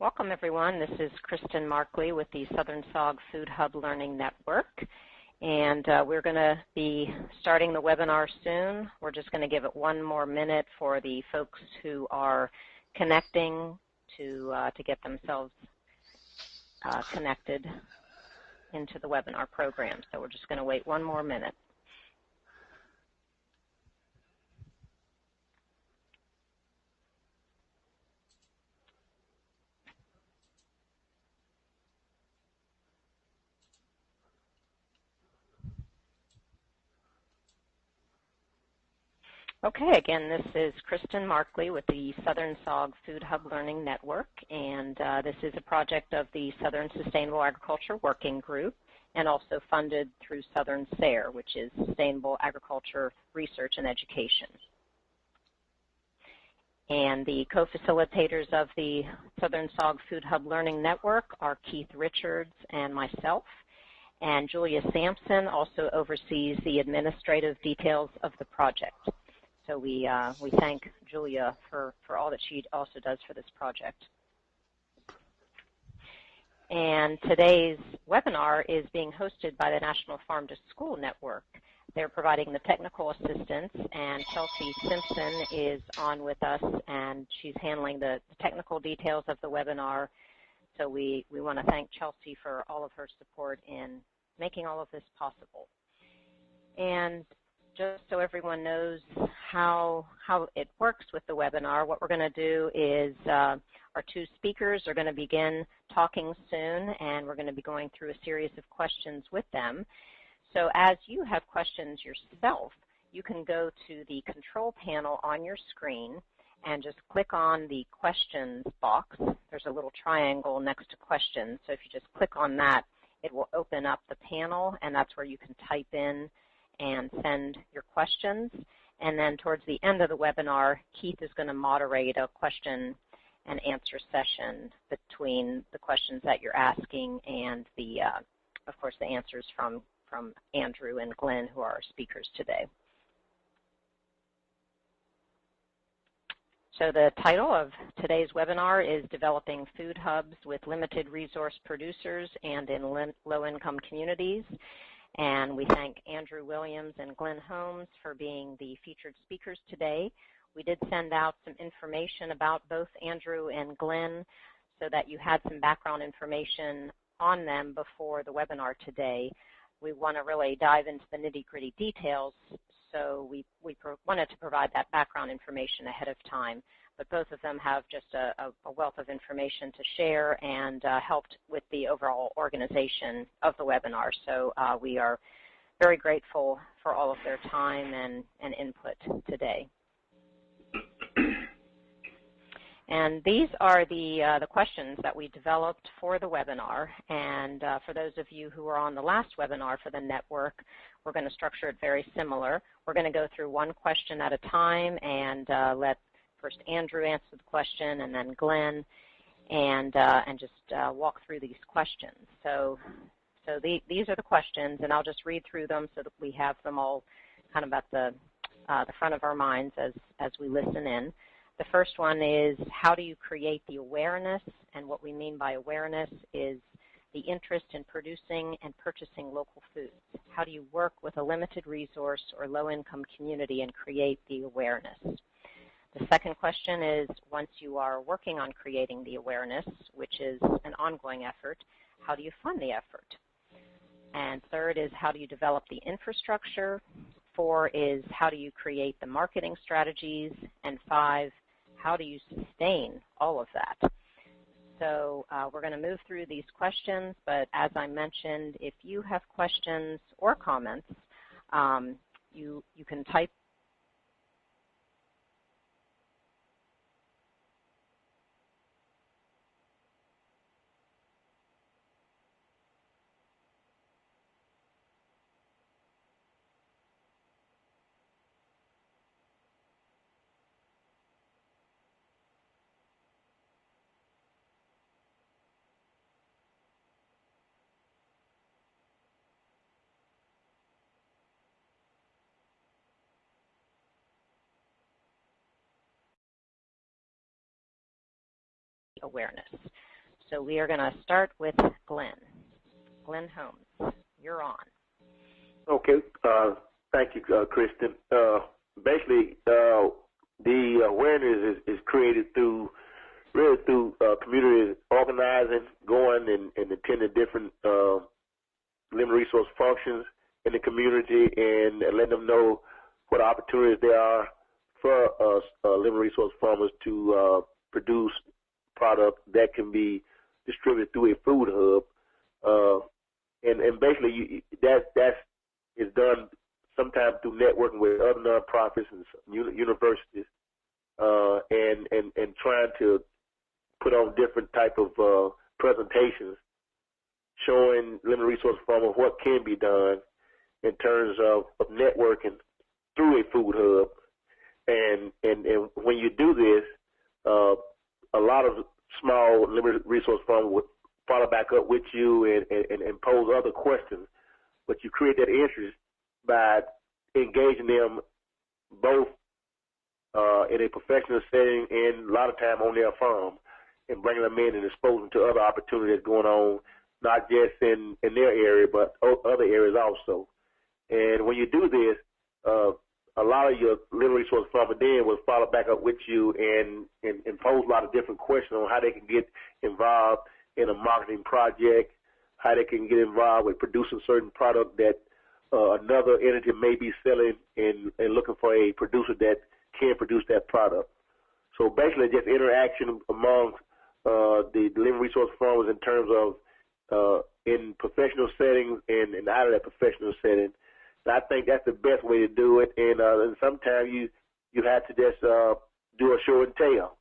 Welcome, everyone. This is Kristen Markley with the Southern SAWG Food Hub Learning Network, and we're going to be starting the webinar soon. We're just going to give it one more minute for the folks who are connecting to get themselves connected into the webinar program. So we're just going to wait one more minute. Okay, again, this is Kristen Markley with the Southern SAWG Food Hub Learning Network, and this is a project of the Southern Sustainable Agriculture Working Group and also funded through Southern SARE, which is Sustainable Agriculture Research and Education. And the co-facilitators of the Southern SAWG Food Hub Learning Network are Keith Richards and myself, and Julia Sampson also oversees the administrative details of the project. So we thank Julia for all that she also does for this project. And today's webinar is being hosted by the National Farm to School Network. They're providing the technical assistance, and Chelsea Simpson is on with us, and she's handling the technical details of the webinar. So we want to thank Chelsea for all of her support in making all of this possible. And just so everyone knows how it works with the webinar, what we're going to do is our two speakers are going to begin talking soon, and we're going to be going through a series of questions with them. So as you have questions yourself, you can go to the control panel on your screen and just click on the questions box. There's a little triangle next to questions, so if you just click on that, it will open up the panel, and that's where you can type in and send your questions. And then towards the end of the webinar, Keith is going to moderate a question and answer session between the questions that you're asking and the, of course, the answers from Andrew and Glenn, who are our speakers today. So the title of today's webinar is Developing Food Hubs with Limited Resource Producers and in Low-Income Communities. And we thank Andrew Williams and Glyen Holmes for being the featured speakers today. We did send out some information about both Andrew and Glenn so that you had some background information on them before the webinar today. We want to really dive into the nitty-gritty details, so we wanted to provide that background information ahead of time. But both of them have just a wealth of information to share and helped with the overall organization of the webinar. So we are very grateful for all of their time and input today. And these are the questions that we developed for the webinar. And for those of you who were on the last webinar for the network, we're going to structure it very similar. We're going to go through one question at a time and let first Andrew answer the question and then Glenn, and just walk through these questions. So these are the questions, and I'll just read through them so that we have them all kind of at the front of our minds as we listen in. The first one is, how do you create the awareness? And what we mean by awareness is the interest in producing and purchasing local foods. How do you work with a limited resource or low-income community and create the awareness? The second question is, once you are working on creating the awareness, which is an ongoing effort, how do you fund the effort? And third is, how do you develop the infrastructure? 4 is, how do you create the marketing strategies? And 5, how do you sustain all of that? So we're going to move through these questions, but as I mentioned, if you have questions or comments, you can type awareness. So we are going to start with Glyen Holmes. You're on. Okay. Thank you, Kristen. Basically, the awareness is created through community organizing, going and attending different limited resource functions in the community and letting them know what opportunities there are for us limited resource farmers to produce product that can be distributed through a food hub. And basically that is done sometimes through networking with other nonprofits and universities and trying to put on different type of presentations showing limited resource farmers what can be done in terms of networking through a food hub. And when you do this, a lot of small limited resource farmers would follow back up with you and pose other questions, but you create that interest by engaging them both in a professional setting and a lot of time on their farm and bringing them in and exposing them to other opportunities going on, not just in their area, but other areas also. And when you do this, a lot of your limited resource farmers then will follow back up with you and pose a lot of different questions on how they can get involved in a marketing project, how they can get involved with producing certain product that another entity may be selling and looking for a producer that can produce that product. So basically just interaction among the limited resource farmers in terms of in professional settings and out of that professional setting. So I think that's the best way to do it. And sometimes you have to just do a show and tell,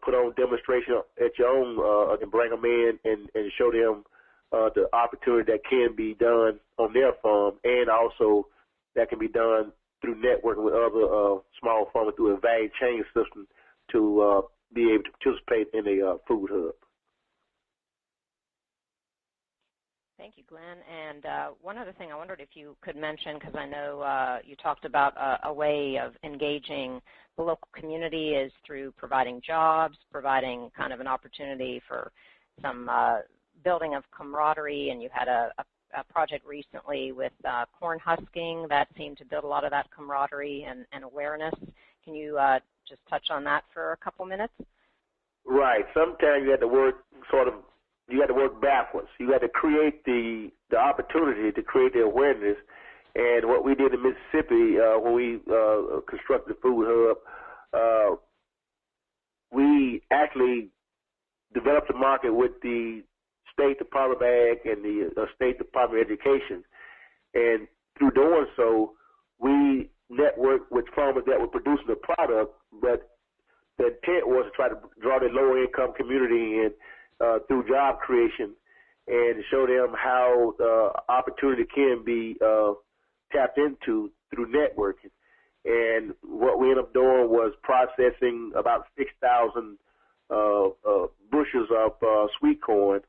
put on demonstration at your own and bring them in and show them the opportunity that can be done on their farm, and also that can be done through networking with other small farmers through a value chain system to be able to participate in a food hub. Thank you, Glyen. And one other thing I wondered if you could mention, because I know you talked about a way of engaging the local community is through providing jobs, providing kind of an opportunity for some building of camaraderie, and you had a project recently with corn husking that seemed to build a lot of that camaraderie and awareness. Can you just touch on that for a couple minutes? Right. Sometimes you have to work backwards. You had to create the opportunity to create the awareness. And what we did in Mississippi when we constructed the food hub, we actually developed a market with the State Department of Ag and the State Department of Education. And through doing so, we networked with farmers that were producing the product, but the intent was to try to draw the lower income community in through job creation and show them how opportunity can be tapped into through networking. And what we ended up doing was processing about 6,000 bushels of sweet corn.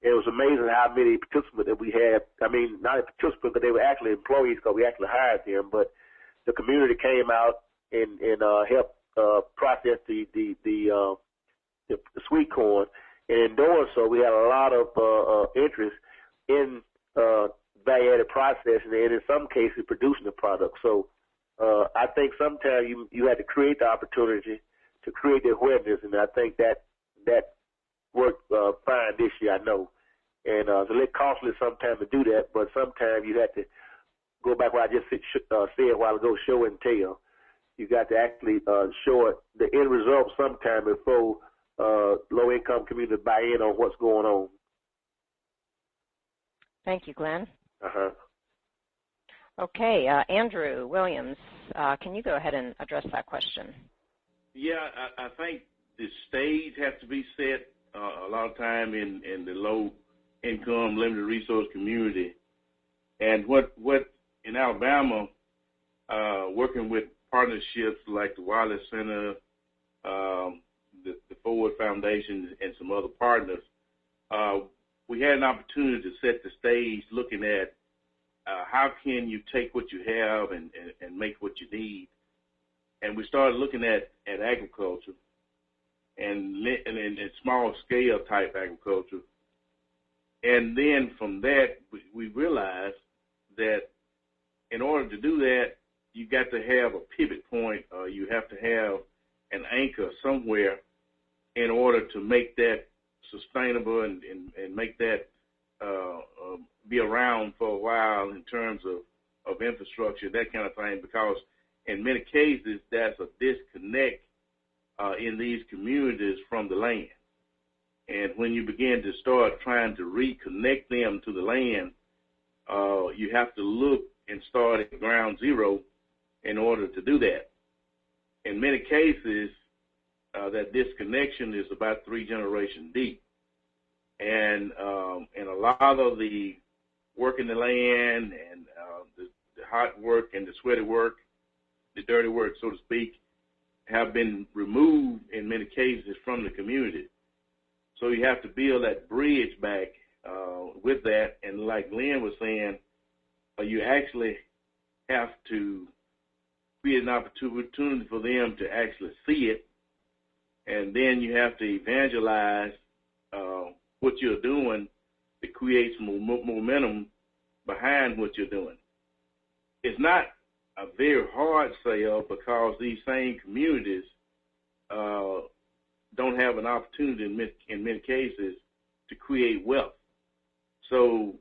It was amazing how many participants that we had. I mean, not participants, but they were actually employees because we actually hired them. But the community came out and helped process the sweet corn. And in doing so, we had a lot of interest in value-added processing and in some cases producing the product. So I think sometimes you had to create the opportunity to create the awareness, and I think that worked fine this year, I know. And it's a little costly sometimes to do that, but sometimes you have to go back what I just said a while ago, show and tell. You got to actually show it, the end result sometime before low-income community buy in on what's going on. Thank you, Glyen. Uh-huh. Okay, Andrew Williams, can you go ahead and address that question? Yeah, I think the stage has to be set a lot of time in the low-income, limited resource community. And what in Alabama, working with partnerships like the Wiley Center, the Ford Foundation, and some other partners, we had an opportunity to set the stage looking at how can you take what you have and make what you need. And we started looking at agriculture. and small scale type agriculture. And then from that, we realized that in order to do that, you got to have a pivot point, or you have to have an anchor somewhere in order to make that sustainable and make that be around for a while in terms of infrastructure, that kind of thing, because in many cases that's a disconnect in these communities from the land. And when you begin to start trying to reconnect them to the land, you have to look and start at ground zero in order to do that. In many cases, that disconnection is about 3 generations deep. And a lot of the work in the land and the hot work and the sweaty work, the dirty work, so to speak, have been removed in many cases from the community. So you have to build that bridge back with that. And like Glenn was saying, you actually have to create an opportunity for them to actually see it. And then you have to evangelize what you're doing to create some momentum behind what you're doing. It's not a very hard sale because these same communities don't have an opportunity in many cases to create wealth. So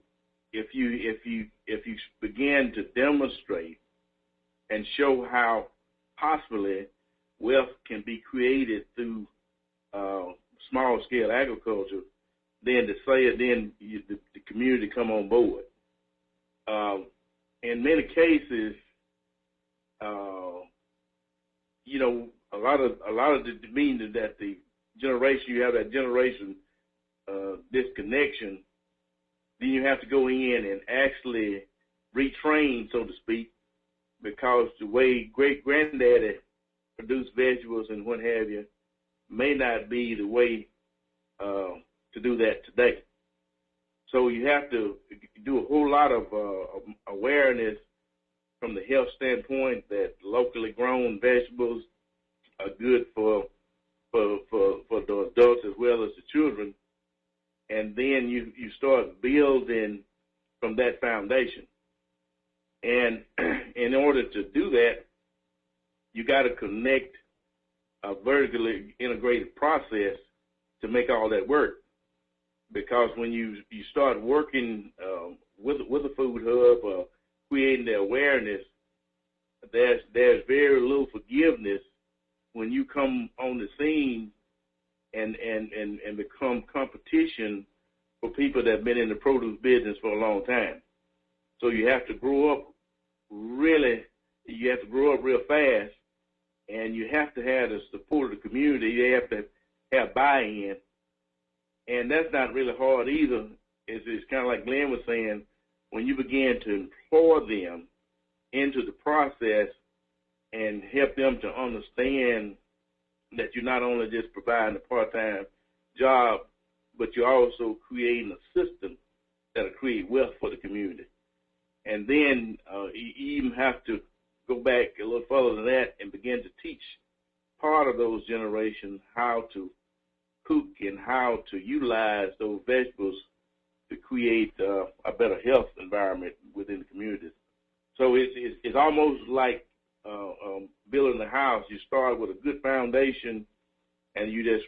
if you begin to demonstrate and show how possibly wealth can be created through small scale agriculture, then the community come on board. In many cases, a lot of the meaning that the generation, you have that generation disconnection, then you have to go in and actually retrain, so to speak, because the way great-granddaddy produced vegetables and what have you may not be the way to do that today. So you have to do a whole lot of awareness from the health standpoint that locally grown vegetables are good for the adults as well as the children. And then you start building from that foundation. And in order to do that, you got to connect a vertically integrated process to make all that work. Because when you start working with a food hub or creating the awareness, there's very little forgiveness when you come on the scene and become competition for people that have been in the produce business for a long time. So you have to grow up real fast, and you have to have the support of the community. You have to have buy-in, and that's not really hard either. It's kind of like Glenn was saying, when you begin to employ them into the process and help them to understand that you're not only just providing a part-time job, but you're also creating a system that'll create wealth for the community. And then you even have to go back a little further than that and begin to teach part of those generations how to cook and how to utilize those vegetables to create a better health environment within the communities. So it's almost like building a house. You start with a good foundation, and you just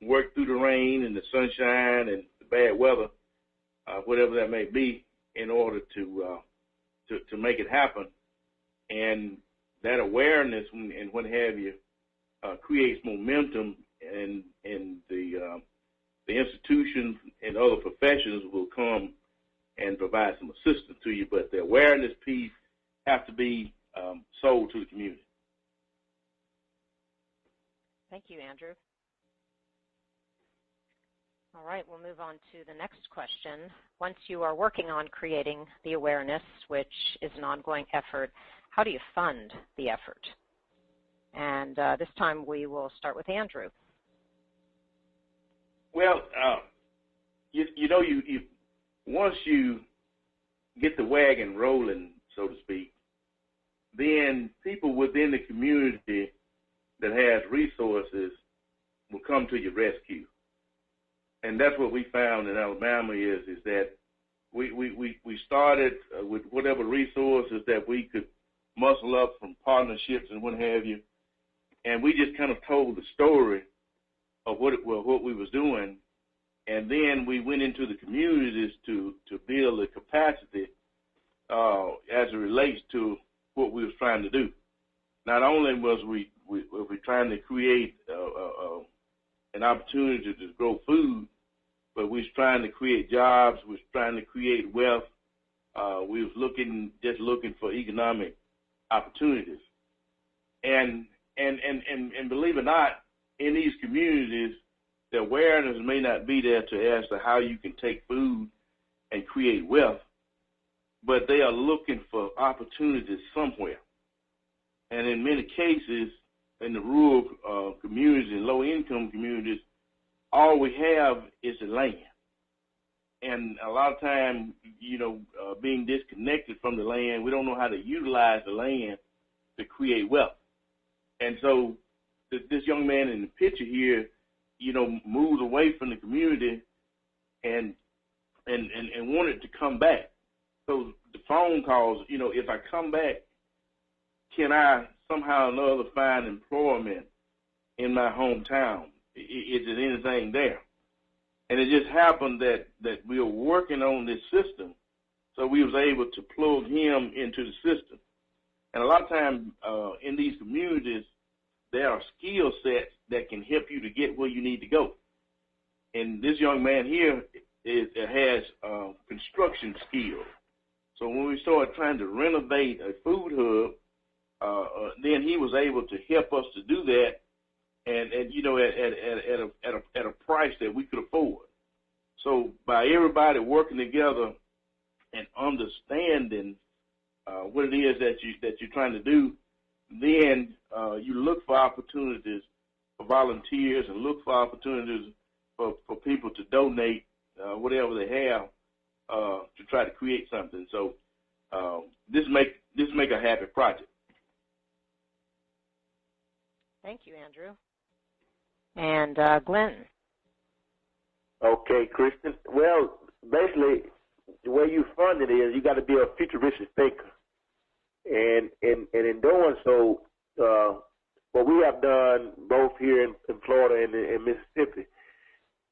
work through the rain and the sunshine and the bad weather, whatever that may be, in order to make it happen. And that awareness and what have you creates momentum, and the institutions and other professions will come and provide some assistance to you. But the awareness piece has to be sold to the community. Thank you, Andrew. All right, we'll move on to the next question. Once you are working on creating the awareness, which is an ongoing effort, how do you fund the effort? And this time we will start with Andrew. Well, you once you get the wagon rolling, so to speak, then people within the community that has resources will come to your rescue. And that's what we found in Alabama is that we started with whatever resources that we could muscle up from partnerships and what have you, and we just kind of told the story of what we was doing, and then we went into the communities to build the capacity as it relates to what we was trying to do. Not only was we trying to create an opportunity to grow food, but we was trying to create jobs, we was trying to create wealth, we was looking for economic opportunities. And believe it or not, in these communities, the awareness may not be there as to how you can take food and create wealth, but they are looking for opportunities somewhere. And in many cases, in the rural communities and low-income communities, all we have is the land. And a lot of time, being disconnected from the land, we don't know how to utilize the land to create wealth. And so this young man in the picture here, moved away from the community and wanted to come back. So the phone calls, if I come back, can I somehow or another find employment in my hometown? Is there anything there? And it just happened that we were working on this system, so we was able to plug him into the system. And a lot of times in these communities, there are skill sets that can help you to get where you need to go. And this young man here has construction skills. So when we started trying to renovate a food hub, then he was able to help us to do that, and at a price that we could afford. So by everybody working together and understanding what it is that you're trying to do, then you look for opportunities for volunteers and look for opportunities for people to donate whatever they have to try to create something. So this make a happy project. Thank you, Andrew. And Glenn. Okay, Kristen. Well, basically, the way you fund it is you got to be a futuristic thinker. And in doing so, what we have done both here in Florida and in Mississippi,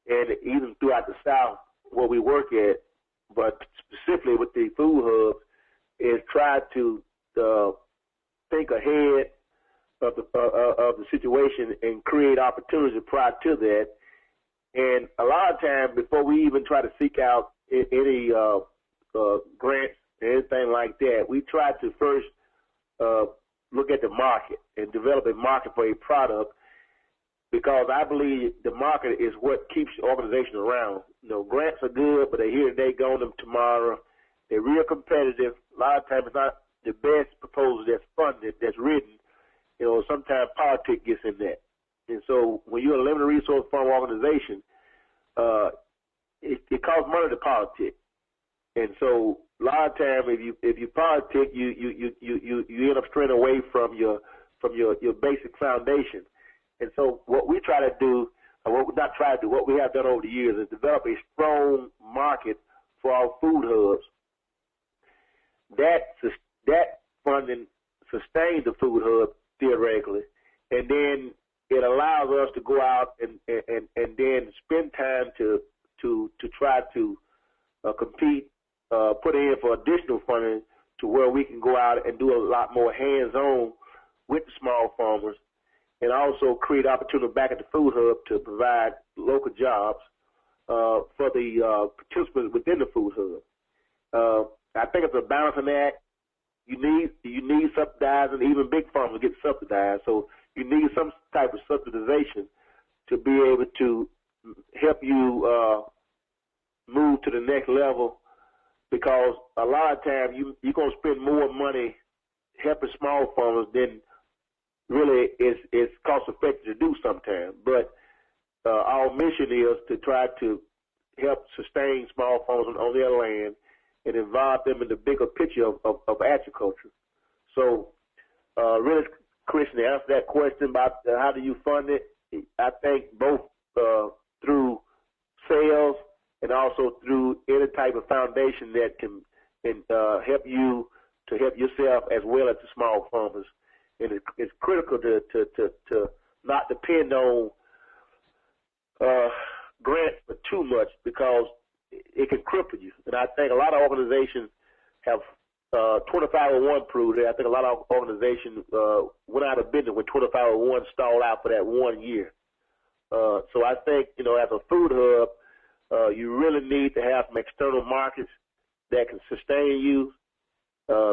and even throughout the South where we work at, but specifically with the food hubs, is try to think ahead of the situation and create opportunities prior to that. And a lot of times, before we even try to seek out any grants or anything like that, we try to first look at the market and develop a market for a product, because I believe the market is what keeps the organization around. Grants are good, but they're here today, gone tomorrow. They're real competitive. A lot of times it's not the best proposal that's funded, that's written. Sometimes politics gets in that. And so when you're a limited resource farm organization, it costs money to politic. And so a lot of times if you politic, you end up straying away from your basic foundation. And so what we try to do, or what we have done over the years, is develop a strong market for our food hubs. That funding sustains the food hub theoretically, and then it allows us to go out and then spend time to try to compete, put in for additional funding to where we can go out and do a lot more hands-on with the small farmers, and also create opportunity back at the food hub to provide local jobs for the participants within the food hub. I think it's a balancing act. You need subsidizing. Even big farmers get subsidized, so you need some type of subsidization to be able to help you move to the next level, because a lot of times you're going to spend more money helping small farmers than really is cost effective to do sometimes. But our mission is to try to help sustain small farmers on their land and involve them in the bigger picture of agriculture. So really, Christian, to answer that question about how do you fund it, I think both through sales and also through any type of foundation that can help you to help yourself as well as the small farmers. And it's critical to not depend on grants for too much, because it can cripple you. And I think a lot of organizations have 2501 proved it. I think a lot of organizations went out of business when 2501 stalled out for that 1 year. So I think, as a food hub, you really need to have some external markets that can sustain you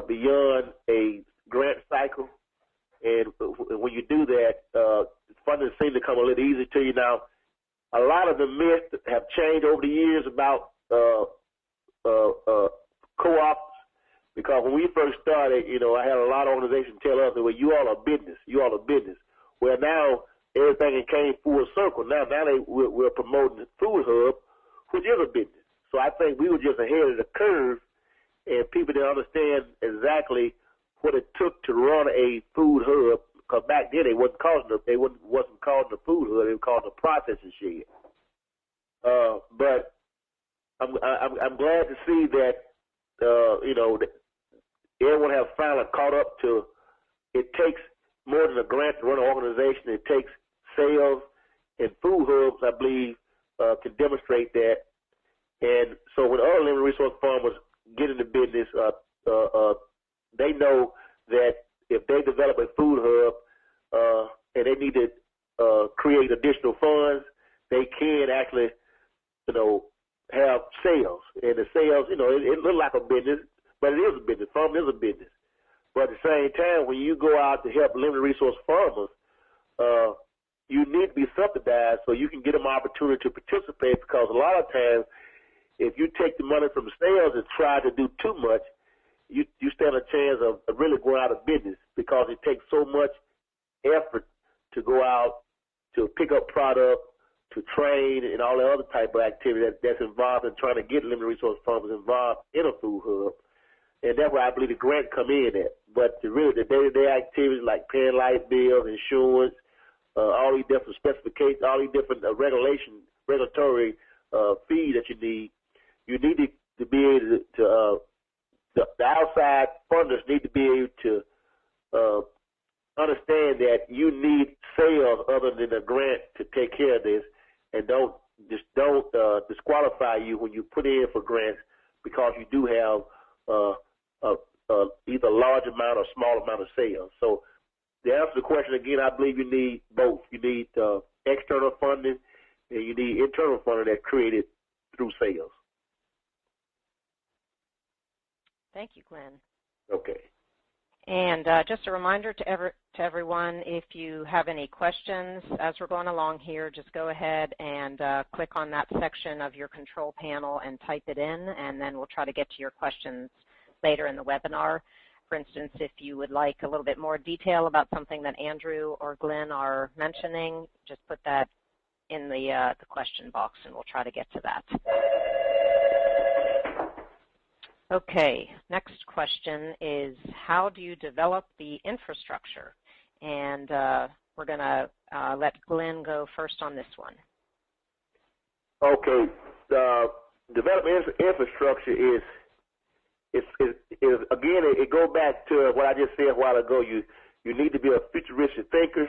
beyond a grant cycle. And when you do that, funding seems to come a little easier to you. Now, a lot of the myths have changed over the years about co-ops, because when we first started, I had a lot of organizations tell us that, well, you all are business. Well, now everything came full circle. Now we're promoting the food hub, which is a business. So I think we were just ahead of the curve, and people didn't understand exactly what it took to run a food hub. Because back then they wasn't calling the food hub; they were calling the processing shed. But I'm glad to see that that everyone has finally caught up to. It takes more than a grant to run an organization. It takes sales, and food hubs, I believe, can demonstrate that. And so when other limited resource farmers get into business, they know that if they develop a food hub and they need to create additional funds, they can actually, have sales. And the sales, it looks like a business, but it is a business. Farming is a business. But at the same time, when you go out to help limited resource farmers, you need to be subsidized so you can get them opportunity to participate, because a lot of times, if you take the money from sales and try to do too much, you stand a chance of really going out of business, because it takes so much effort to go out to pick up product, to train, and all the other type of activity that's involved in trying to get limited resource farmers involved in a food hub. And that's where I believe the grant come in at. But the day-to-day activities like paying light bills, insurance, all these different specifications, all these different regulatory fees that you need to be able to the outside funders need to be able to understand that you need sales other than a grant to take care of this, and don't disqualify you when you put in for grants, because you do have either a large amount or small amount of sales. So to answer the question again, I believe you need both. You need external funding, and you need internal funding that's created through sales. Thank you, Glenn. Okay. And just a reminder to everyone, if you have any questions as we're going along here, just go ahead and click on that section of your control panel and type it in, and then we'll try to get to your questions later in the webinar. For instance, if you would like a little bit more detail about something that Andrew or Glenn are mentioning, just put that in the question box, and we'll try to get to that. Okay, next question is, how do you develop the infrastructure? And we're going to let Glenn go first on this one. Okay, developing infrastructure is again, it goes back to what I just said a while ago. You need to be a futuristic thinker.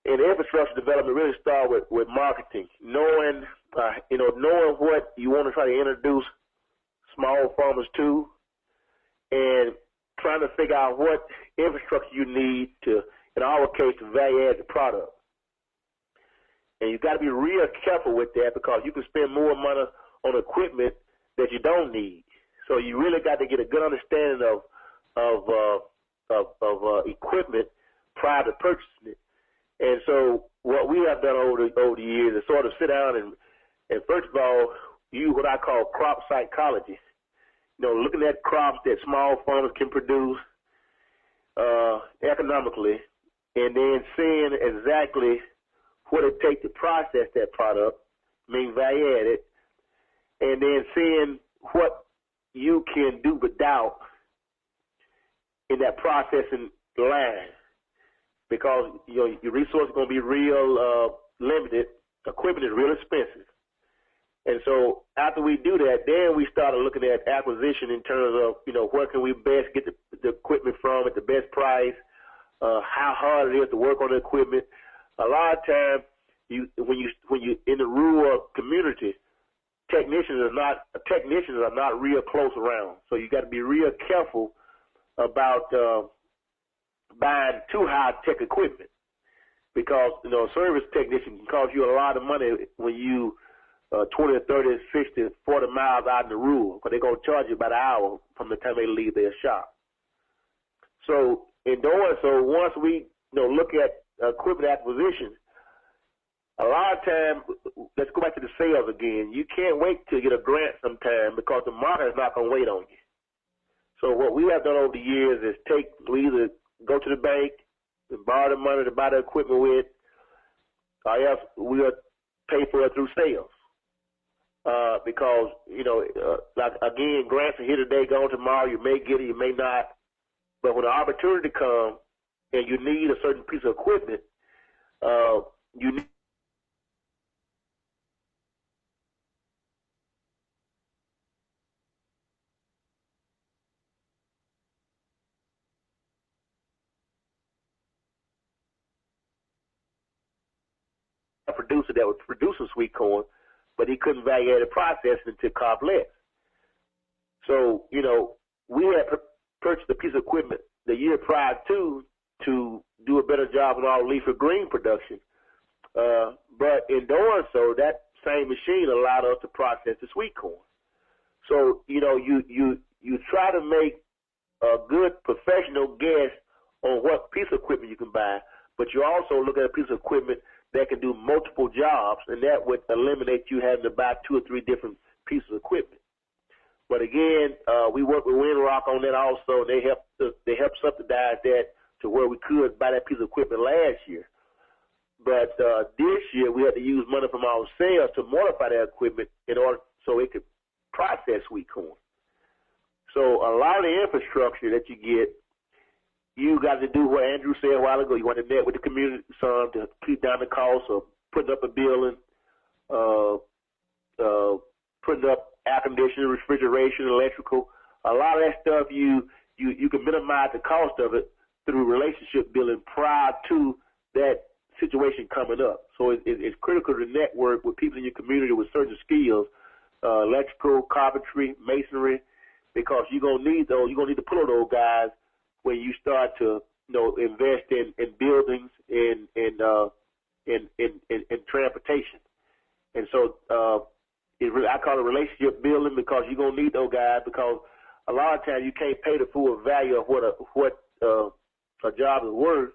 And infrastructure development really starts with marketing, knowing what you want to try to introduce small farmers to, and trying to figure out what infrastructure you need to, in our case, to value add the product. And you've got to be real careful with that, because you can spend more money on equipment that you don't need. So you really got to get a good understanding of equipment prior to purchasing it. And so what we have done over the years is sort of sit down and first of all, use what I call crop psychology. Looking at crops that small farmers can produce economically, and then seeing exactly what it takes to process that product, mean value added, and then seeing what you can do without in that processing line. because your resources are going to be real limited. Equipment is real expensive. And so after we do that, then we started looking at acquisition in terms of, where can we best get the equipment from at the best price, how hard it is to work on the equipment. A lot of times, when you in the rural community, technicians are not real close around. So you got to be real careful about buying too high-tech equipment, because a service technician can cost you a lot of money when you 20, 30, 60, 40 miles out in the rural, because they're going to charge you about an hour from the time they leave their shop. So in doing so, once we look at equipment acquisition, a lot of time, let's go back to the sales again. You can't wait to get a grant sometime, because the market is not going to wait on you. So what we have done over the years is we either go to the bank and borrow the money to buy the equipment with, or else we'll pay for it through sales. Because, like, again, grants are here today, gone tomorrow. You may get it, you may not. But when the opportunity comes and you need a certain piece of equipment, you need a producer that would produce a sweet corn, but he couldn't value added process until complex. So, we had purchased a piece of equipment the year prior to do a better job on our leafy green production. But in doing so, that same machine allowed us to process the sweet corn. So, you try to make a good professional guess on what piece of equipment you can buy, but you also look at a piece of equipment that can do multiple jobs, and that would eliminate you having to buy 2 or 3 different pieces of equipment. But again, we worked with Windrock on that also. They helped subsidize that to where we could buy that piece of equipment last year. But this year we had to use money from our sales to modify that equipment in order so it could process sweet corn. So a lot of the infrastructure that you get, you got to do what Andrew said a while ago. You want to net with the community some to keep down the cost of putting up a building, putting up air conditioning, refrigeration, electrical. A lot of that stuff you can minimize the cost of it through relationship building prior to that situation coming up. So it's critical to network with people in your community with certain skills, electrical, carpentry, masonry, because you're gonna need those. You're gonna need to pull those guys when you start to invest in buildings and transportation. And so I call it relationship building, because you're gonna need those guys, because a lot of times you can't pay the full value of what a job is worth,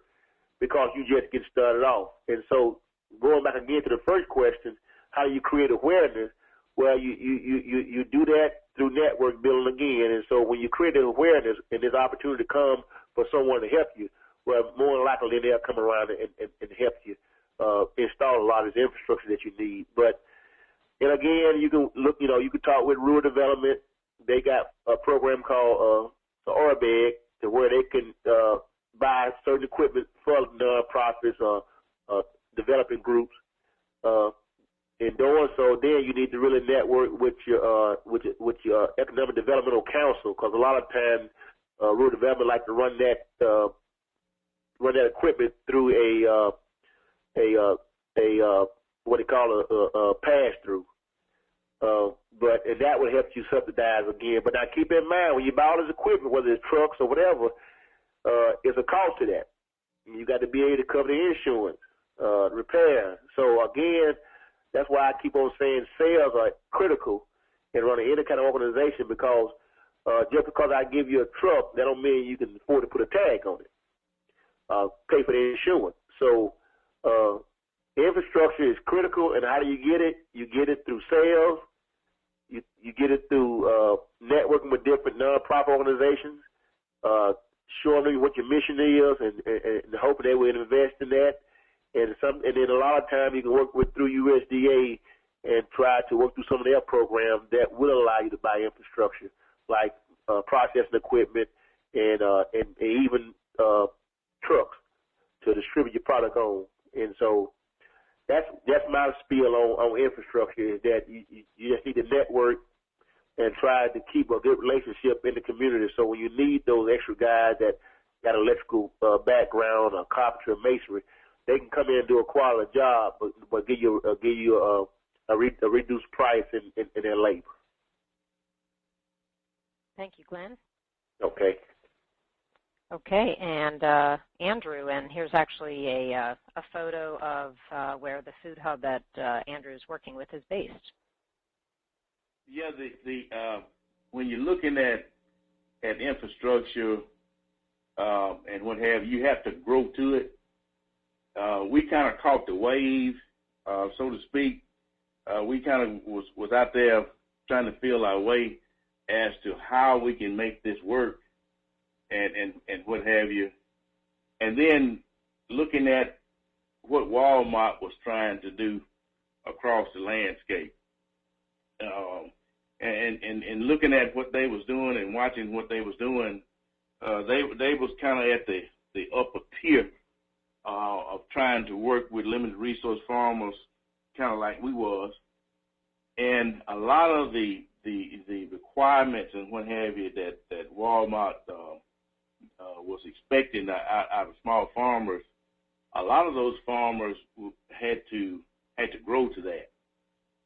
because you just get started off. And so going back again to the first question, how do you create awareness? Well, you do that through network building again. And so when you create the awareness and there's opportunity to come for someone to help you, well, more than likely they'll come around and help you install a lot of this infrastructure that you need. But and again, you can look, you can talk with rural development. They got a program called the ORBEG, to where they can buy certain equipment for nonprofits or developing groups. In doing so, then you need to really network with your economic developmental council, because a lot of times rural development like to run that equipment through a what they call a pass through. And that would help you subsidize again. But now keep in mind, when you buy all this equipment, whether it's trucks or whatever, it's a cost to that. You got to be able to cover the insurance, repair. So again, that's why I keep on saying sales are critical in running any kind of organization, because just because I give you a truck, that don't mean you can afford to put a tag on it, pay for the insurance. So infrastructure is critical, and how do you get it? You get it through sales. You get it through networking with different nonprofit organizations, showing them what your mission is, and hoping they will invest in that. And then a lot of times you can work with through USDA and try to work through some of their programs that will allow you to buy infrastructure, like processing equipment and even trucks. to distribute your product on. And so that's my spiel on infrastructure, is that you just need to network and try to keep a good relationship in the community. So when you need those extra guys that got electrical background or carpentry or masonry, they can come in and do a quality job, but give you a reduced price in their labor. Thank you, Glenn. Okay. Okay, and Andrew, and here's actually a photo of where the food hub that Andrew is working with is based. Yeah, when you're looking at infrastructure and what have you have to grow to it. We kind of caught the wave, so to speak. We kind of was out there trying to feel our way as to how we can make this work and what have you. And then looking at what Walmart was trying to do across the landscape. And looking at what they was doing and watching what they was doing, they was kind of at the upper tier of trying to work with limited resource farmers, kind of like we was. And a lot of the requirements and what have you that Walmart was expecting out of small farmers, a lot of those farmers had to grow to that.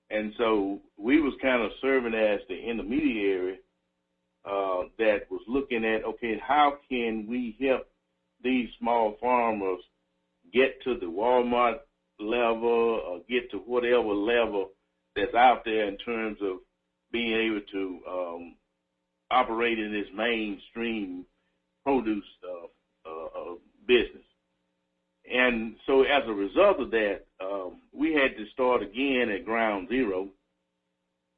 And so we was kind of serving as the intermediary that was looking at, okay, how can we help these small farmers get to the Walmart level or get to whatever level that's out there in terms of being able to operate in this mainstream produce business. And so as a result of that, we had to start again at ground zero,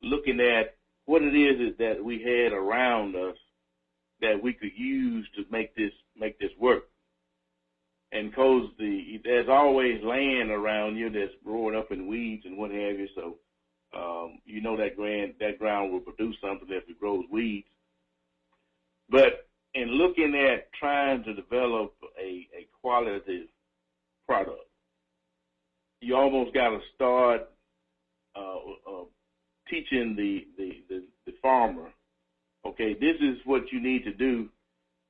looking at what it is that we had around us that we could use to make this work. And because there's always land around you that's growing up in weeds and what have you, so you know that ground will produce something if it grows weeds. But in looking at trying to develop a quality product, you almost got to start teaching the farmer, okay, this is what you need to do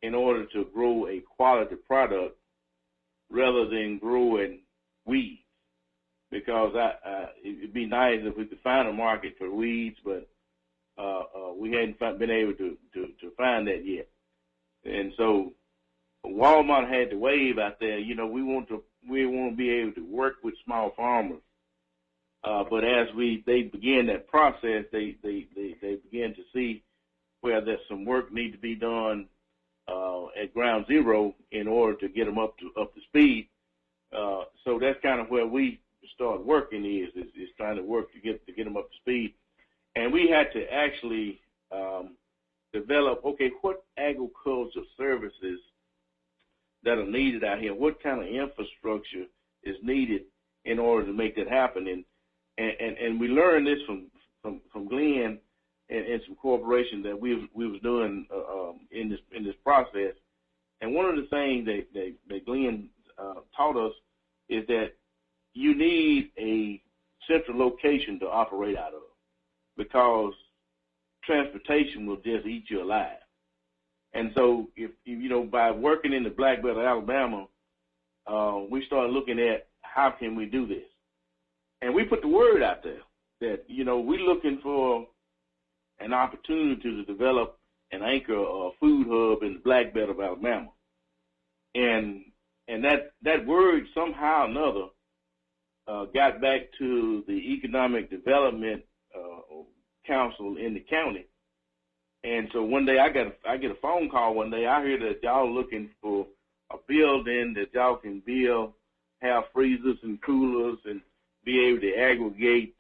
in order to grow a quality product rather than growing weeds. Because it'd be nice if we could find a market for weeds, but we hadn't been able to find that yet. And so Walmart had the wave out there. You know, we want to be able to work with small farmers. But as they begin that process, they begin to see where there's some work need to be done at ground zero in order to get them up to speed. So that's kind of where we start working is trying to work to get them up to speed. And we had to actually develop, okay, what agricultural services that are needed out here, what kind of infrastructure is needed in order to make that happen. And we learned this from Glenn and some cooperation that we was doing in this process. And one of the things that Glenn taught us is that you need a central location to operate out of, because transportation will just eat you alive. And so, if you know, by working in the Black Belt of Alabama, we started looking at how can we do this. And we put the word out there that, you know, we're looking for an opportunity to develop an anchor or food hub in the Black Belt of Alabama. And that word somehow or another got back to the Economic Development Council in the county. And so one day I get a phone call one day. I hear that y'all looking for a building that y'all can build, have freezers and coolers, and be able to aggregate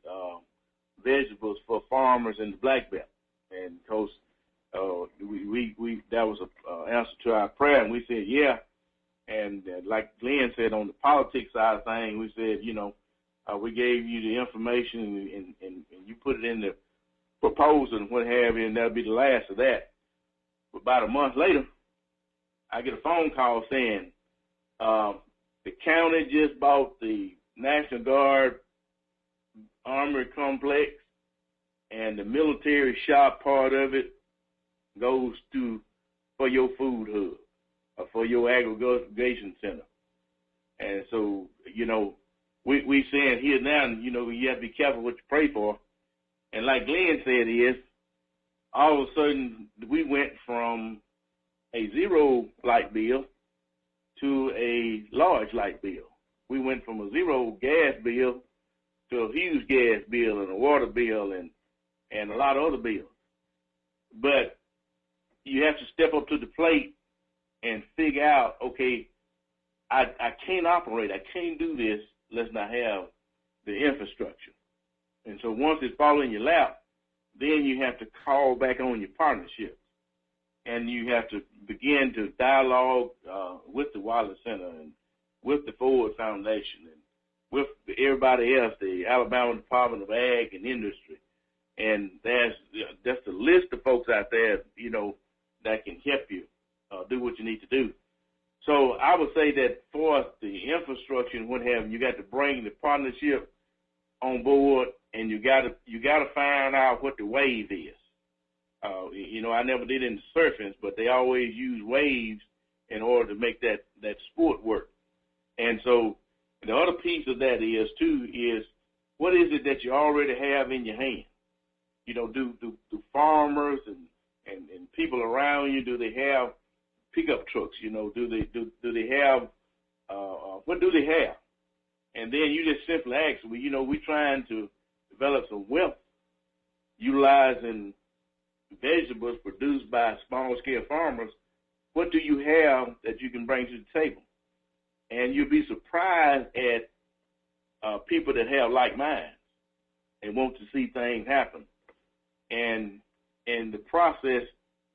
vegetables for farmers in the Black Belt. And of course, we that was an answer to our prayer, and we said yeah. And like Glenn said, on the politics side of things, we said, you know, we gave you the information and you put it in the proposal and what have you, and that'll be the last of that. But about a month later, I get a phone call saying, The county just bought the National Guard Armory Complex, and the military shop part of it goes to for your food hub or for your aggregation center. And so, you know, we saying here now, you know, you have to be careful what you pray for. And like Glenn said is, all of a sudden we went from a zero light bill to a large light bill. We went from a zero gas bill to a huge gas bill and a water bill and a lot of other bills. But you have to step up to the plate and figure out, okay, I can't operate, I can't do this unless I have the infrastructure. And so once it's falling in your lap, then you have to call back on your partnerships. And you have to begin to dialogue with the Wallace Center and with the Ford Foundation and with everybody else, the Alabama Department of Ag and Industry. And there's a list of folks out there, you know, that can help you do what you need to do. So I would say that for the infrastructure and what have you got to bring the partnership on board, and you got to find out what the wave is. You know, I never did in surfing, but they always use waves in order to make that sport work. And so the other piece of that is what is it that you already have in your hand? You know, do farmers and people around you, do they have pickup trucks? You know, do they have what do they have? And then you just simply ask, well, you know, we're trying to develop some wealth utilizing vegetables produced by small-scale farmers. What do you have that you can bring to the table? And you'll be surprised at people that have like minds and want to see things happen. And the process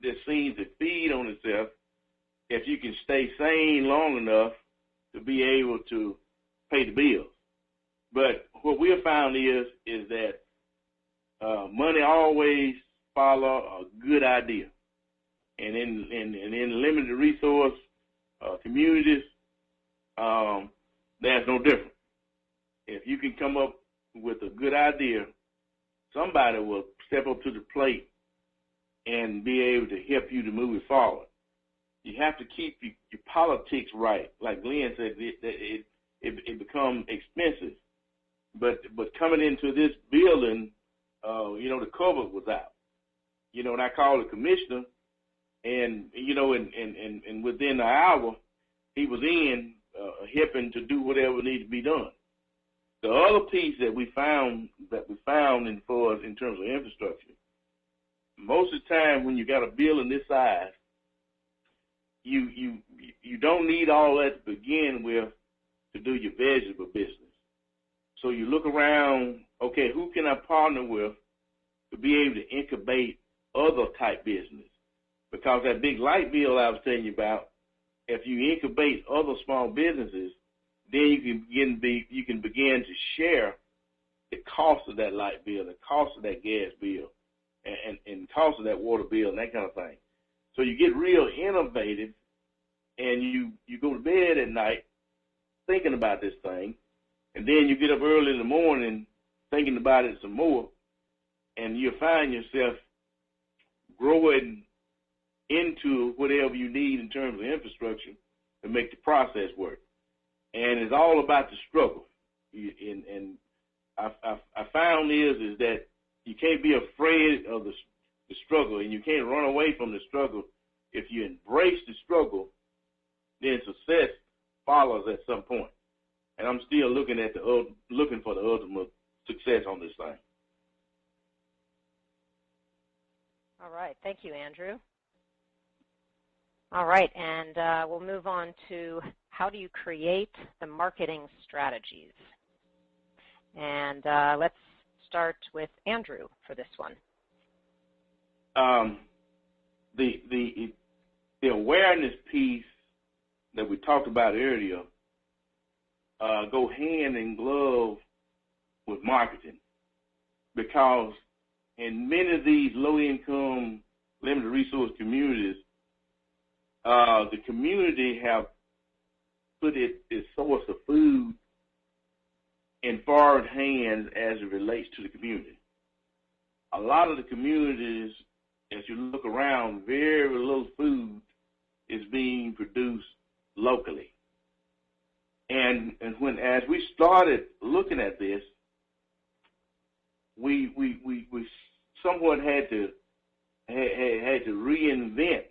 that seems to feed on itself, if you can stay sane long enough to be able to pay the bills. But what we have found is that money always follow a good idea. And in limited resource communities, there's no different. If you can come up with a good idea, somebody will step up to the plate and be able to help you to move it forward. You have to keep your politics right. Like Glenn said, it becomes expensive. But coming into this building, you know, the cover was out. You know, and I called the commissioner, and, you know, and within an hour, he was in helping to do whatever needed to be done. The other piece that we found in terms of infrastructure, most of the time when you got a building this size, you don't need all that to begin with to do your vegetable business. So you look around, okay, who can I partner with to be able to incubate other type business? Because that big light bill I was telling you about, if you incubate other small businesses, then you can begin to share the cost of that light bill, the cost of that gas bill, and cost of that water bill and that kind of thing. So you get real innovative, and you go to bed at night thinking about this thing, and then you get up early in the morning thinking about it some more, and you find yourself growing into whatever you need in terms of infrastructure to make the process work. And it's all about the struggle. And I found is that you can't be afraid of the struggle, and you can't run away from the struggle. If you embrace the struggle, then success follows at some point. And I'm still looking for the ultimate success on this thing. All right. Thank you, Andrew. All right, and we'll move on to how do you create the marketing strategies? And let's start with Andrew for this one. The awareness piece that we talked about earlier go hand in glove with marketing, because in many of these low-income, limited resource communities, the community have put its source of food in foreign hands as it relates to the community. A lot of the communities, as you look around, very little food is being produced locally. And as we started looking at this, we somewhat had to reinvent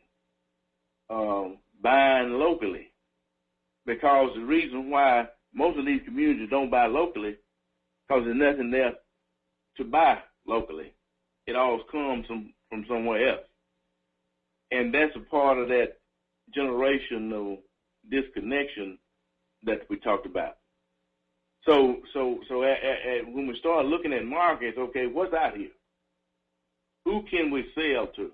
buying locally, because the reason why most of these communities don't buy locally, because there's nothing there to buy locally. It always comes from somewhere else, and that's a part of that generational disconnection that we talked about. So when we start looking at markets, okay, what's out here? Who can we sell to?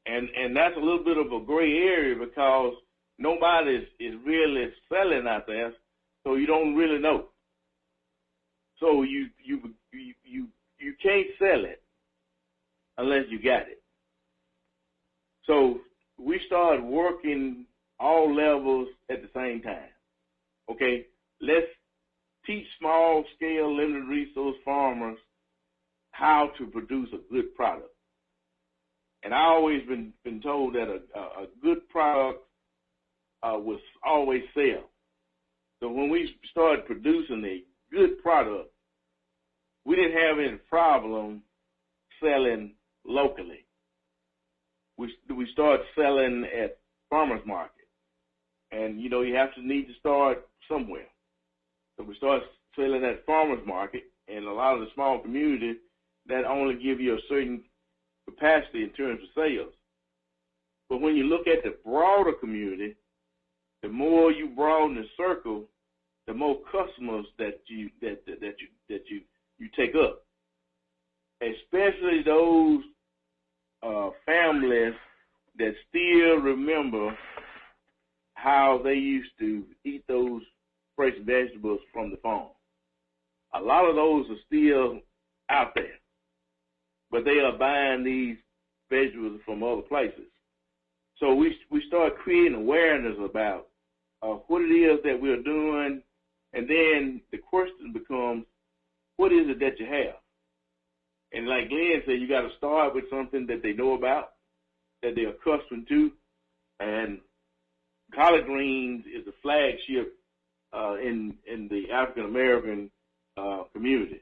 And that's a little bit of a gray area, because nobody is really selling out there, so you don't really know. So you can't sell it unless you got it. So we started working all levels at the same time. Okay, let's teach small-scale, limited resource farmers how to produce a good product. And I always been told that a good product will always sell. So when we started producing a good product, we didn't have any problem selling locally. We started selling at farmers market. And, you know, you have to need to start somewhere. So we started selling at farmers market, and a lot of the small communities that only give you a certain capacity in terms of sales. But when you look at the broader community, the more you broaden the circle, the more customers that you take up. Especially those families that still remember how they used to eat those fresh vegetables from the farm. A lot of those are still out there, but they are buying these vegetables from other places. So we start creating awareness about what it is that we're doing, and then the question becomes, what is it that you have? And like Glenn said, you got to start with something that they know about, that they're accustomed to, and collard greens is a flagship in the African American community,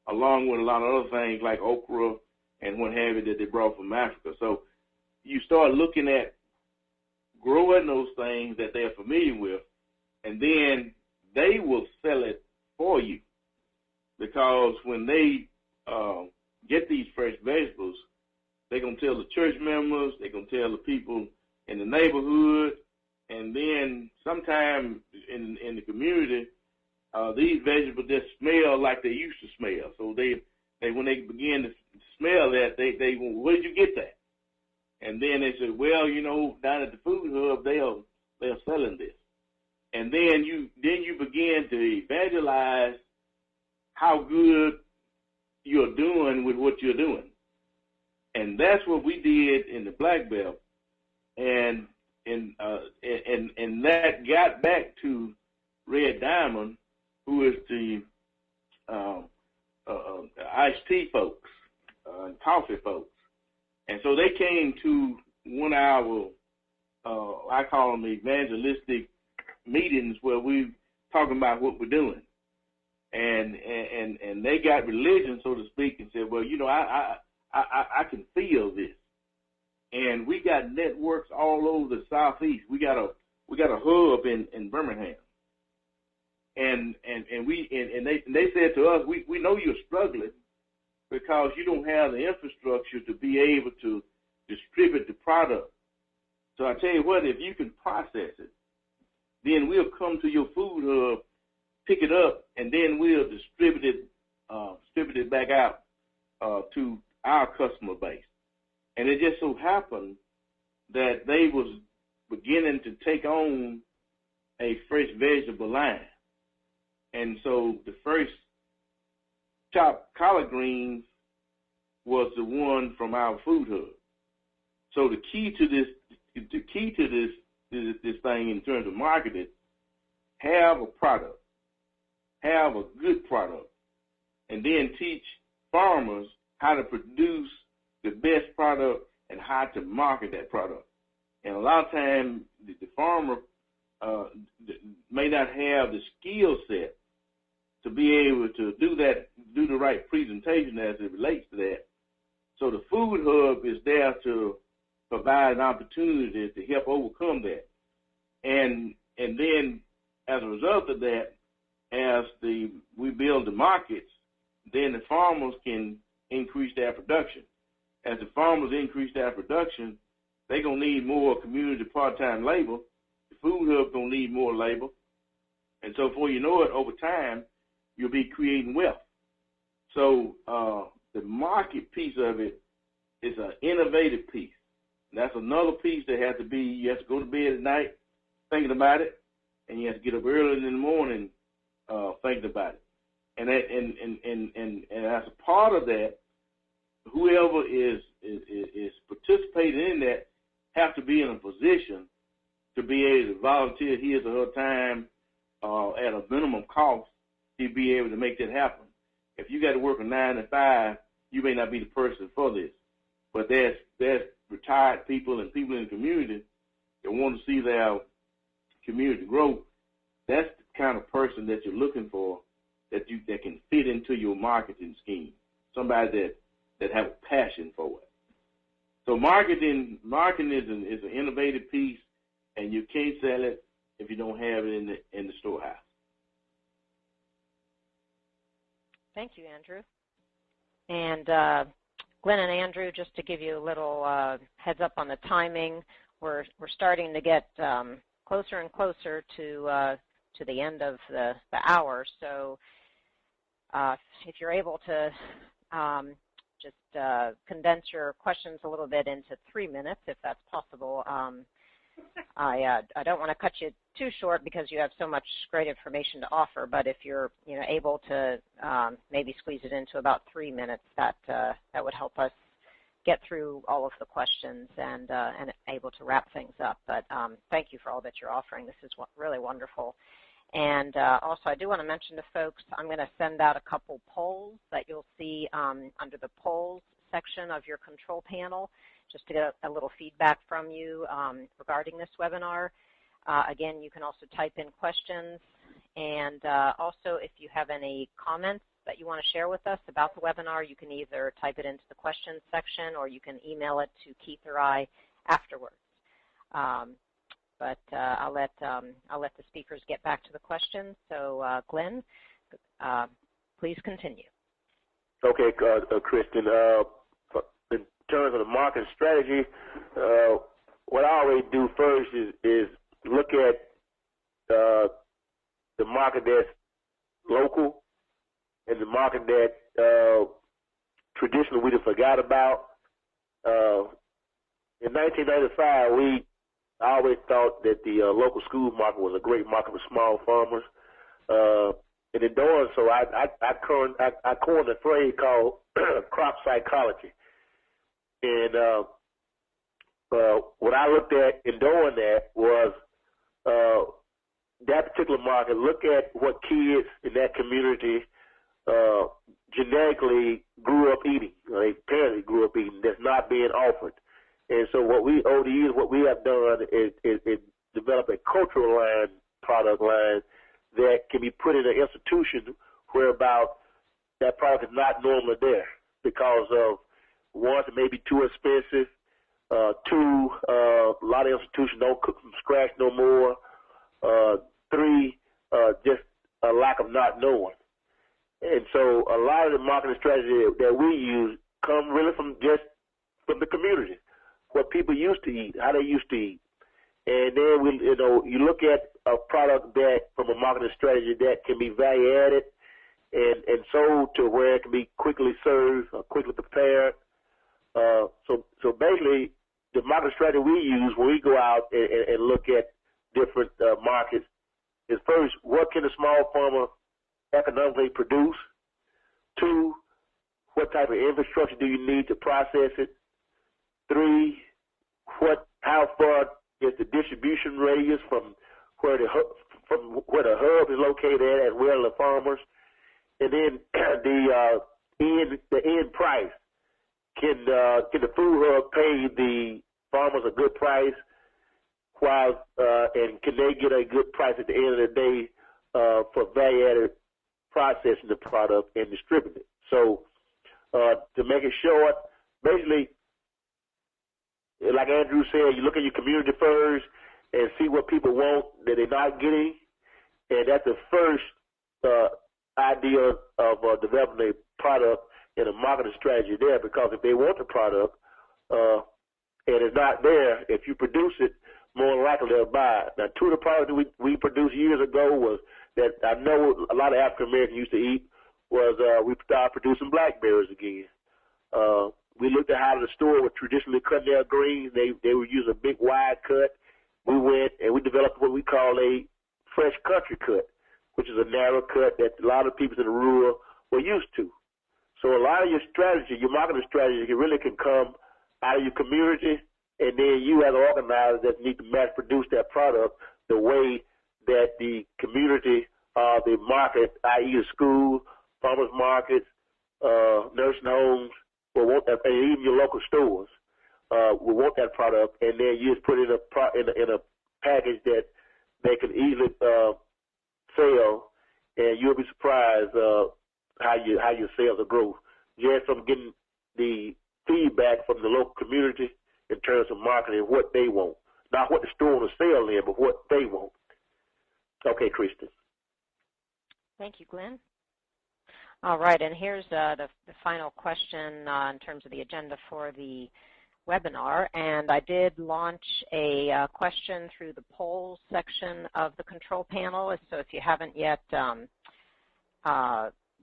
along with a lot of other things like okra and what have you that they brought from Africa. So you start looking at growing those things that they're familiar with, and then they will sell it for you, because when they get these fresh vegetables, they're going to tell the church members, they're going to tell the people in the neighborhood, and then sometime in the community, these vegetables just smell like they used to smell. So they when they begin to smell that, they where did you get that? And then they say, well, you know, down at the food hub, they're selling this. And then you begin to evangelize how good you're doing with what you're doing. And that's what we did in the Black Belt. And that got back to Red Diamond, who is the iced tea folks and coffee folks. And so they came to one of our, I call them evangelistic meetings, where we talking about what we're doing. And they got religion, so to speak, and said, well, you know, I can feel this. And we got networks all over the Southeast. We got a hub in Birmingham. And they said to us, we know you're struggling because you don't have the infrastructure to be able to distribute the product. So I tell you what, if you can process it, then we'll come to your food hub, pick it up, and then we'll distribute it back out to our customer base. And it just so happened that they was beginning to take on a fresh vegetable line. And so the first chopped collard greens was the one from our food hub. So the key to this thing in terms of marketing have a product, have a good product, and then teach farmers how to produce the best product and how to market that product. And a lot of times the farmer may not have the skill set to be able to do that, do the right presentation as it relates to that. So the food hub is there to provide an opportunity to help overcome that. And then as a result of that, as we build the markets, then the farmers can increase their production. As the farmers increase their production, they're going to need more community part-time labor. The food hub going to need more labor. And so before you know it, over time, you'll be creating wealth. So the market piece of it is an innovative piece. And that's another piece that has to be, you have to go to bed at night thinking about it, and you have to get up early in the morning thinking about it. And as a part of that, whoever is participating in that have to be in a position to be able to volunteer his or her time at a minimum cost to be able to make that happen. If you got to work a 9 to 5, you may not be the person for this. But there's retired people and people in the community that want to see their community grow. That's the kind of person that you're looking for that can fit into your marketing scheme. Somebody that have a passion for it. So marketing is an innovative piece, and you can't sell it if you don't have it in the storehouse. Thank you, Andrew. And Glenn and Andrew, just to give you a little heads up on the timing, we're starting to get closer and closer to the end of the hour. So if you're able to just condense your questions a little bit into 3 minutes, if that's possible. I don't want to cut you too short because you have so much great information to offer, but if you're able to maybe squeeze it into about 3 minutes, that would help us get through all of the questions and able to wrap things up. But thank you for all that you're offering. This is really wonderful. And also, I do want to mention to folks, I'm going to send out a couple polls that you'll see under the polls section of your control panel, just to get a little feedback from you regarding this webinar. Again, you can also type in questions. And also, if you have any comments that you want to share with us about the webinar, you can either type it into the questions section or you can email it to Keith or I afterwards. But I'll let the speakers get back to the questions. So, Glenn, please continue. Okay, Kristen. In terms of the market strategy, what I always do first is look at the market that's local and the market that traditionally we just forgot about. In 1995, I always thought that the local school market was a great market for small farmers. And in doing so, I coined a phrase called crop psychology. And what I looked at in doing that was that particular market, look at what kids in that community genetically grew up eating, or they apparently grew up eating, that's not being offered. And so over the years, what we have done is develop a cultural line, product line, that can be put in an institution whereby that product is not normally there because of, one, it may be too expensive, two, a lot of institutions don't cook from scratch no more, three, just a lack of not knowing. And so a lot of the marketing strategy that we use come really from the community, what people used to eat, how they used to eat. And then you look at a product that, from a marketing strategy, that can be value added and sold to where it can be quickly served or quickly prepared. So basically, the marketing strategy we use when we go out and look at different markets is, first, what can a small farmer economically produce? Two, what type of infrastructure do you need to process it? Three, how far is the distribution radius from where the from where the hub is located at, as well as the farmers, and then the end price. Can the food hub pay the farmers a good price, while and can they get a good price at the end of the day for value-added processing the product and distributing it? So to make it short, basically, like Andrew said, you look at your community first and see what people want that they're not getting, and that's the first idea of developing a product and a marketing strategy there, because if they want the product and it's not there, if you produce it, more likely they'll buy it. Now, two of the products that we produced years ago was that I know a lot of African Americans used to eat was we started producing blackberries again. We looked at how the store would traditionally cut their greens. They would use a big wide cut. We went and we developed what we call a fresh country cut, which is a narrow cut that a lot of people in the rural were used to. So a lot of your strategy, your marketing strategy, really can come out of your community, and then you as an organizer that need to mass produce that product the way that the community, the market, i.e. the school, farmers markets, nursing homes, will want that, and even your local stores will want that product, and then you just put it in a package that they can easily sell, and you'll be surprised how your sales will grow just from getting the feedback from the local community in terms of marketing and what they want, not what the store will sell in, but what they want. Okay, Kristen. Thank you, Glenn. All right, and here's the final question in terms of the agenda for the webinar, and I did launch a question through the polls section of the control panel, so if you haven't yet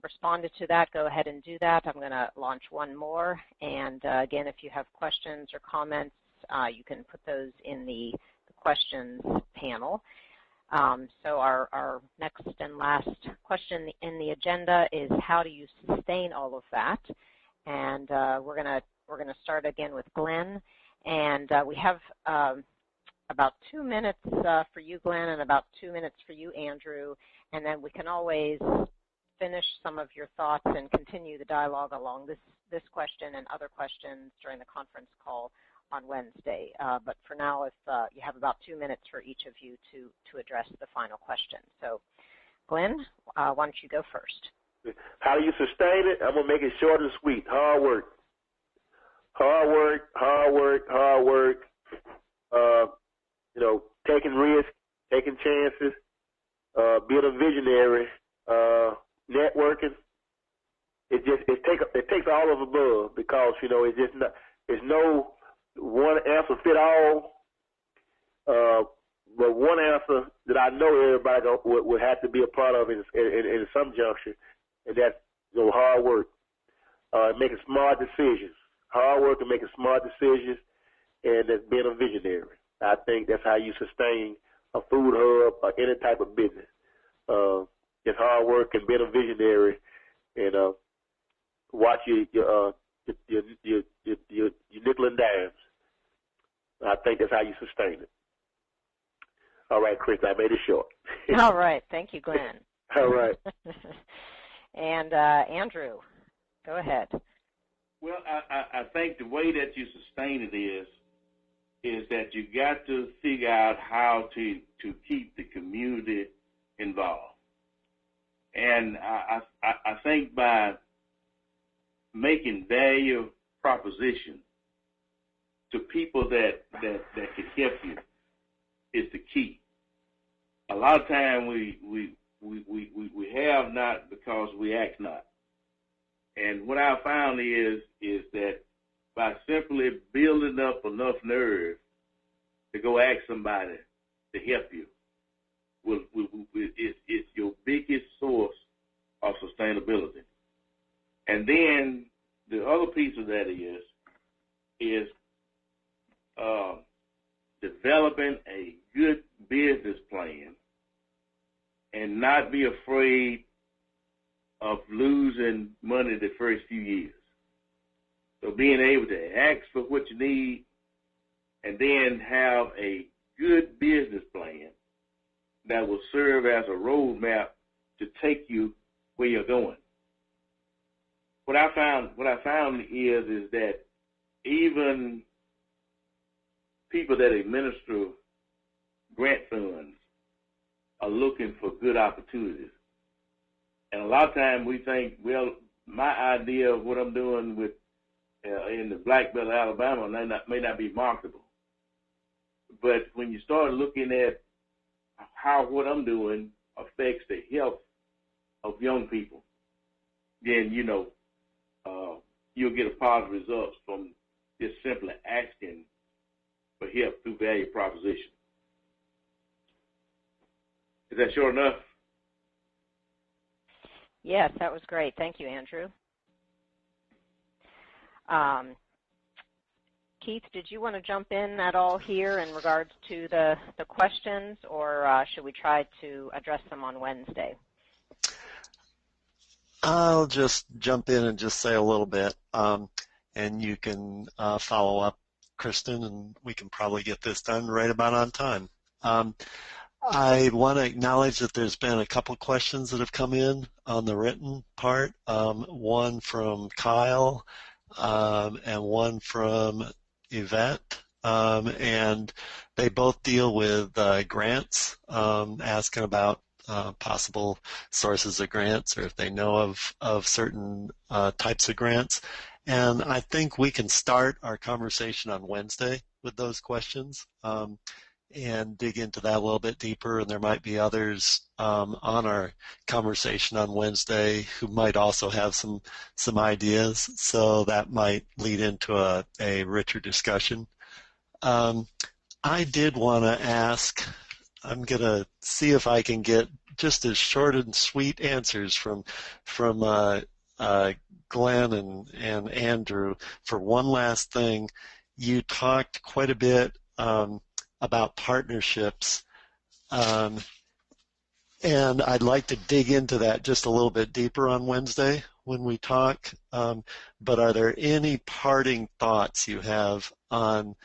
responded to that, go ahead and do that. I'm going to launch one more, and again, if you have questions or comments, you can put those in the questions panel. So our next and last question in the agenda is, how do you sustain all of that? And we're gonna start again with Glenn, and we have about 2 minutes for you, Glenn, and about 2 minutes for you, Andrew, and then we can always finish some of your thoughts and continue the dialogue along this question and other questions during the conference call on Wednesday. But for now, if you have about 2 minutes for each of you to address the final question. So, Glenn, why don't you go first? How do you sustain it? I'm going to make it short and sweet. Hard work. Hard work, hard work, hard work. Taking risks, taking chances, being a visionary, networking. It takes all of the above, because it's just not, there's no one answer fit all. But one answer that I know everybody would have to be a part of in some juncture, and that's hard work, making smart decisions. Hard work and making smart decisions, and that's being a visionary. I think that's how you sustain a food hub or any type of business. Just hard work and being a visionary, and watch your nickel and dimes. I think that's how you sustain it. All right, Chris, I made it short. All right. Thank you, Glenn. All right. And Andrew, go ahead. Well, I think the way that you sustain it is that you got to figure out how to keep the community involved. And I think by making value proposition to people that can help you is the key. A lot of time we have not because we act not. And what I found is that by simply building up enough nerve to go ask somebody to help you, it's your biggest source of sustainability. And then the other piece of that is developing a good business plan and not be afraid of losing money the first few years. So being able to ask for what you need and then have a good business plan that will serve as a roadmap to take you where you're going. What I found is that even people that administer grant funds are looking for good opportunities. And a lot of times we think, well, my idea of what I'm doing with in the Black Belt of Alabama may not be marketable. But when you start looking at how what I'm doing affects the health of young people, then you'll get a positive results from just simply asking for help through value proposition. Is that short enough? Yes, that was great. Thank you, Andrew. Keith, did you want to jump in at all here in regards to the questions, or should we try to address them on Wednesday? I'll just jump in and just say a little bit, and you can follow up, Kristen, and we can probably get this done right about on time. I want to acknowledge that there's been a couple questions that have come in on the written part, one from Kyle and one from Yvette, and they both deal with grants, asking about possible sources of grants or if they know of certain types of grants. And I think we can start our conversation on Wednesday with those questions and dig into that a little bit deeper. And there might be others on our conversation on Wednesday who might also have some ideas. So that might lead into a richer discussion. I did want to ask, I'm going to see if I can get just as short and sweet answers from Glenn and Andrew. For one last thing, you talked quite a bit about partnerships, and I'd like to dig into that just a little bit deeper on Wednesday when we talk. But are there any parting thoughts you have on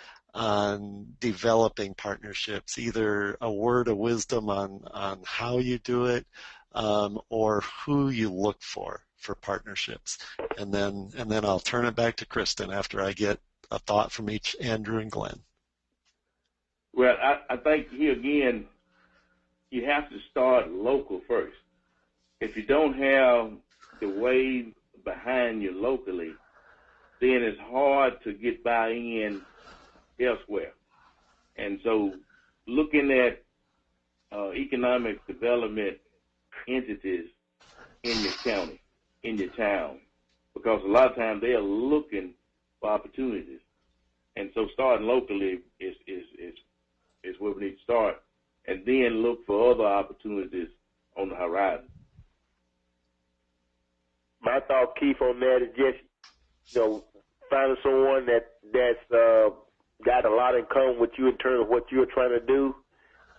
developing partnerships, either a word of wisdom on how you do it, or who you look for partnerships? And then I'll turn it back to Kristen after I get a thought from each Andrew and Glenn. Well, I think here again, you have to start local first. If you don't have the wave behind you locally, then it's hard to get buy-in elsewhere. And so looking at economic development entities in your county, in your town, because a lot of times they are looking for opportunities. And so starting locally is where we need to start, and then look for other opportunities on the horizon. My thought, Keith, on that is just, finding someone that's got a lot in common with you in terms of what you're trying to do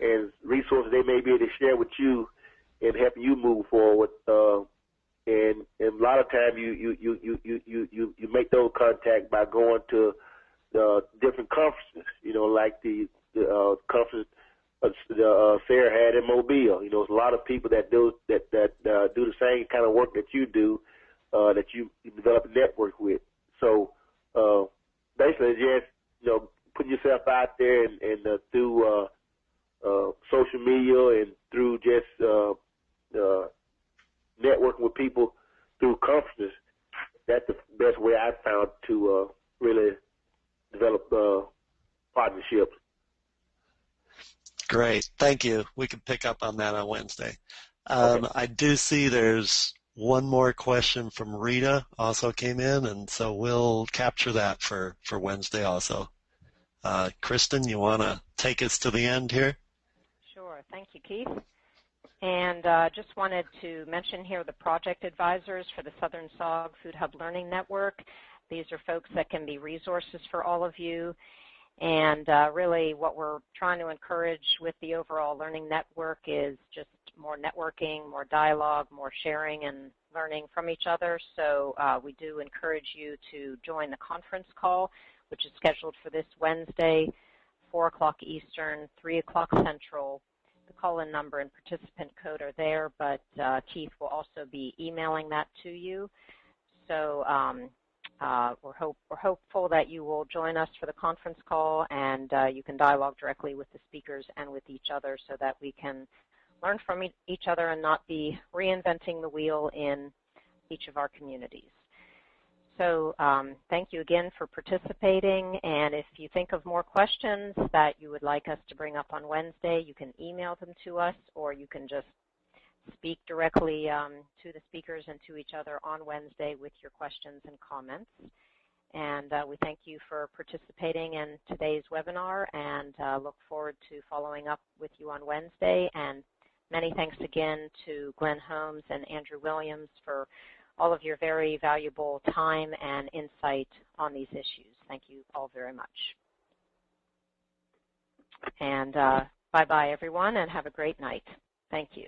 and resources they may be able to share with you and help you move forward. And a lot of times you make those contacts by going to different conferences, like the conference Sarah had in Mobile. There's a lot of people that do the same kind of work that you do, that you develop a network with. So basically, just putting yourself out there and through social media and through just networking with people through conferences. That's the best way I've found to really develop partnerships. Great. Thank you. We can pick up on that on Wednesday. Okay. I do see there's one more question from Rita also came in, and so we'll capture that for Wednesday also. Kristen, you want to take us to the end here? Sure. Thank you, Keith. And just wanted to mention here the project advisors for the Southern SAWG Food Hub Learning Network. These are folks that can be resources for all of you. And really what we're trying to encourage with the overall learning network is just more networking, more dialogue, more sharing and learning from each other. So we do encourage you to join the conference call, which is scheduled for this Wednesday, 4 o'clock Eastern, 3 o'clock Central, call-in number and participant code are there, but Keith will also be emailing that to you. So we're hopeful that you will join us for the conference call, and you can dialogue directly with the speakers and with each other so that we can learn from each other and not be reinventing the wheel in each of our communities. So thank you again for participating, and if you think of more questions that you would like us to bring up on Wednesday, you can email them to us, or you can just speak directly to the speakers and to each other on Wednesday with your questions and comments. And we thank you for participating in today's webinar, and look forward to following up with you on Wednesday. And many thanks again to Glyen Holmes and Andrew Williams for all of your very valuable time and insight on these issues. Thank you all very much. And bye-bye, everyone, and have a great night. Thank you.